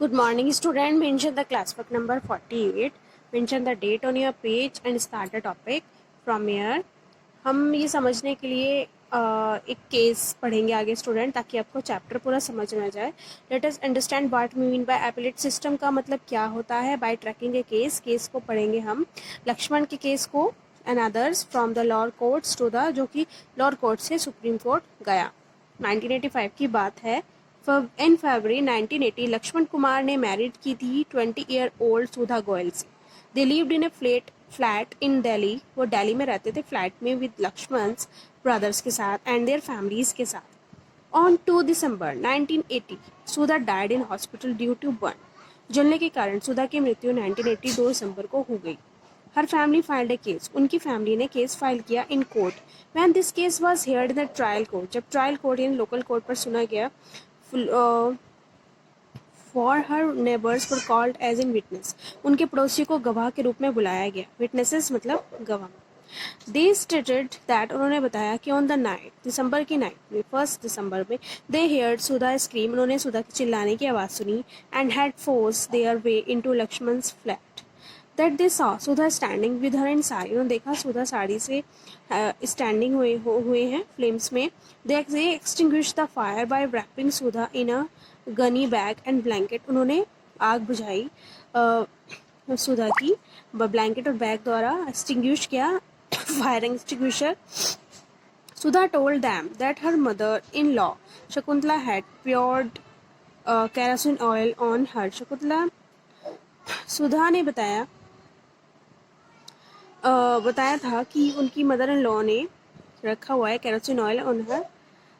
Good morning, student. Mention the classwork number 48. Mention the date on your page and start the topic from here. हम ये समझने के लिए एक case पढ़ेंगे आगे स्टूडेंट, ताकि आपको चैप्टर पूरा समझ में आ जाए. Let us understand what we mean by appellate system का मतलब क्या होता है. बाय ट्रैकिंग ए केस को पढ़ेंगे हम, लक्ष्मण के केस को and others from the lower courts to the, जो कि लोअर कोर्ट से सुप्रीम कोर्ट गया. 1985 की बात है. इन फरवरी 1980 लक्ष्मण कुमार ने मैरिड की थी 20-year-old सुधा गोयल से. They lived in A flat in Delhi. वो दिल्ली में रहते थे फ्लैट में विद लक्ष्मण्स ब्रदर्स के साथ एंड देयर फैमिलीज के साथ. On 2 December 1980 Sudha died in hospital due to burn. जलने के कारण सुधा की मृत्यु 1980 2 दिसंबर को हो गई. हर फैमिली फाइल्ड ए केस. उनकी फैमिली ने केस फाइल किया in court. When this case was heard in the trial court, जब trial court in local court पर सुना गया, for her neighbours were called as in witness. उनके पड़ोसी को गवाह के रूप में बुलाया गया. विटनेसेस मतलब गवाह. दे स्टेटेड दैट, उन्होंने बताया कि ऑन द नाइट, दिसंबर की नाइट में, 1 दिसंबर में, दे हेयर्ड सुधा स्क्रीम. उन्होंने सुधा की चिल्लाने की आवाज़ सुनी and had force their way into Lakshman's flat. That they saw Sudha standing with her in sari. उन्होंने देखा सुधा साड़ी से स्टैंडिंग हुए हैं फ्लेम्स में. They extinguish the fire by wrapping Sudha in a gunny bag and blanket. उन्होंने आग बुझाई सुधा की ब्लैंकेट और बैग द्वारा एक्सटिंग्विश किया. Fire extinguisher. Sudha told them that her mother in law Shakuntala had poured kerosene oil on her. Sudha ने बताया था कि उनकी मदर इन लॉ ने रखा हुआ है केरोसिन ऑयल ऑन हर,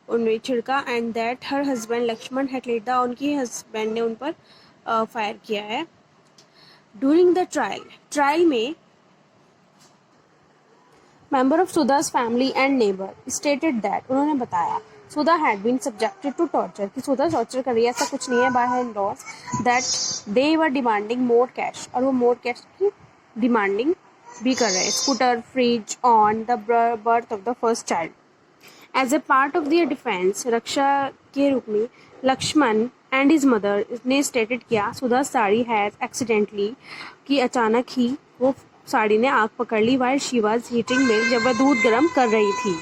उनमें छिड़का. And that her husband Lakshman had led the, उनके हस्बैंड ने उन पर फायर किया है. ड्यूरिंग द ट्रायल में member of Sudha's family and neighbour stated that, उन्होंने बताया Sudha had been subjected to torture, कि सुधा टॉर्चर कर रही है, ऐसा कुछ नहीं है. Bye her loss that they were demanding more cash, और वो मोर कैश की डिमांडिंग भी कर रहे हैं. Scooter, fridge on the birth of the first child. As a part of their defence, रक्षा के रूप में लक्ष्मण एंड हिज मदर ने स्टेटेड किया सुधा साड़ी हैज एक्सीडेंटली, कि अचानक ही वो साड़ी ने आग पकड़ ली while she was heating milk, जब वह दूध गर्म कर रही थी.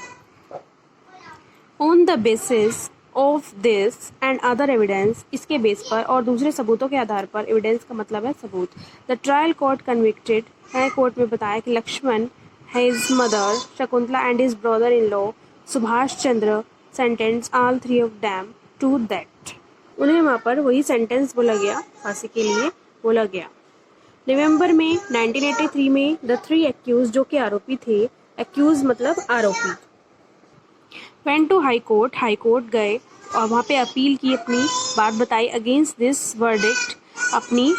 On the basis of this and other evidence, इसके बेस पर और दूसरे सबूतों के आधार पर, एविडेंस का मतलब है सबूत, the trial court convicted, court में बताया कि Laxman, his mother Shakuntala and his brother in law Subhash Chandra sentence all 3 of them to death. उन्हें वहाँ पर वही सेंटेंस बोला गया, फांसी के लिए बोला गया. नवंबर में 1983 में द 3 एक्यूज, जो कि आरोपी थे, एक्यूज मतलब आरोपी, वेंट टू हाई कोर्ट गए और वहाँ पे अपील की, अपनी बात बताई अगेंस्ट दिस वर्डिक्ट, अपनी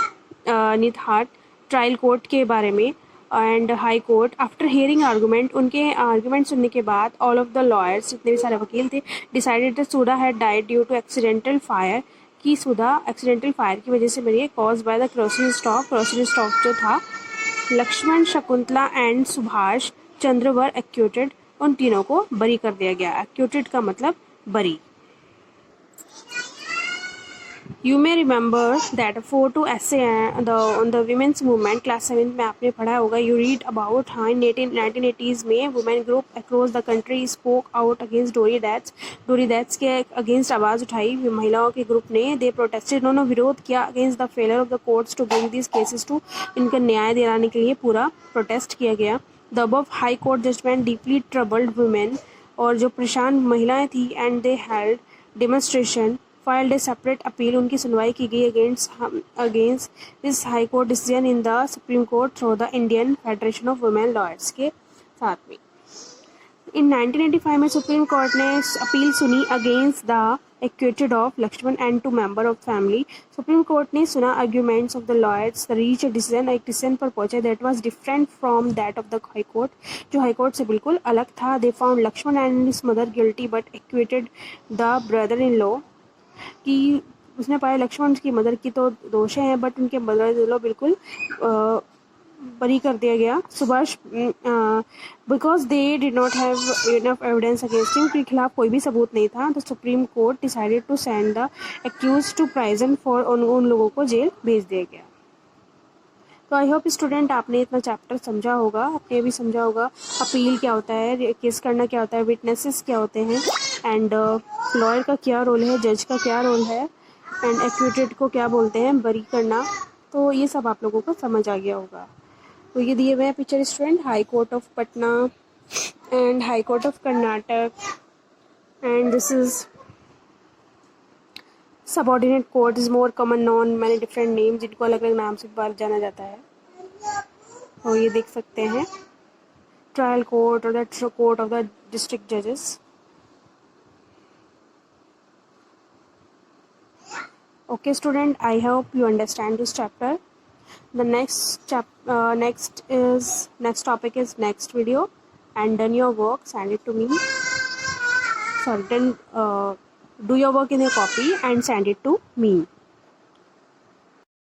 निथाट ट्रायल कोर्ट के बारे में. And high court after hearing argument, उनके आर्गूमेंट सुनने के बाद, ऑल ऑफ द लॉयर्स, जितने भी सारे वकील थे, decided that Sudha had died due to accidental fire, कि सुधा एक्सीडेंटल फायर की वजह से मरी है, cause by the kerosene stock जो था. Laxman, Shakuntala and Subhash Chandra were acquitted, उन तीनों को बरी कर दिया गया. एक्यूटेड का मतलब बरी. You may remember that 4-2 essay on the women's movement, class 7 में आपने पढ़ा होगा. यू रीड अबाउट हाँ इन 1980s में women group across the country spoke out against डोरी डेथ्स के अगेंस्ट आवाज़ उठाई महिलाओं के ग्रुप ने. दे प्रोटेस्टेड, उन्होंने विरोध किया against the failure of the courts to bring this cases to, इनका न्याय दिलाने के लिए पूरा प्रोटेस्ट किया गया. The above high court judgement deeply troubled women, और जो परेशान महिलाएं थी, and they held demonstration, filed a separate appeal, उनकी सुनवाई की गई against this high court decision in the Supreme Court through the Indian Federation of Women Lawyers के साथ में. इन 1985 में सुप्रीम कोर्ट ने अपील सुनी against the acquitted of Laxman and 2 member of family. Supreme court ने सुना arguments of the lawyers, reach एक decision पर पहुंचे that was different from that of the high court, जो हाई कोर्ट से बिल्कुल अलग था. They found Laxman and his mother guilty but acquitted the brother in law, कि उसने पाया लक्ष्मण की मदर की तो दोषें हैं, बट उनके ब्रदर इन लॉ बिल्कुल बरी कर दिया गया Subhash, because they did not have enough evidence against him, उनके खिलाफ कोई भी सबूत नहीं था। The supreme court decided to send the accused to prison for, उन लोगों को जेल भेज दिया गया। तो आई होप स्टूडेंट आपने इतना चैप्टर समझा होगा, आपने भी समझा होगा अपील क्या होता है, केस करना क्या होता है, विटनेसेस क्या होते हैं, एंड लॉयर का क्या रोल है, जज का क्या रोल है, एंड एक्यूटेड को क्या बोलते हैं, बरी करना। तो ये सब आप लोगों को समझ आ गया होगा। तो ये दिए हुए हैं picture student, high court of Patna and high court of Karnataka, and this is subordinate court is more common noun many different name, जिनको अलग अलग नाम से बार जाना जाता है। तो ये देख सकते हैं ट्रायल कोर्ट और the court of the district जजेस। Okay student, I hope you understand this chapter. The next topic is next video, and done your work, send it to me. Sorry, then do your work in a copy and send it to me.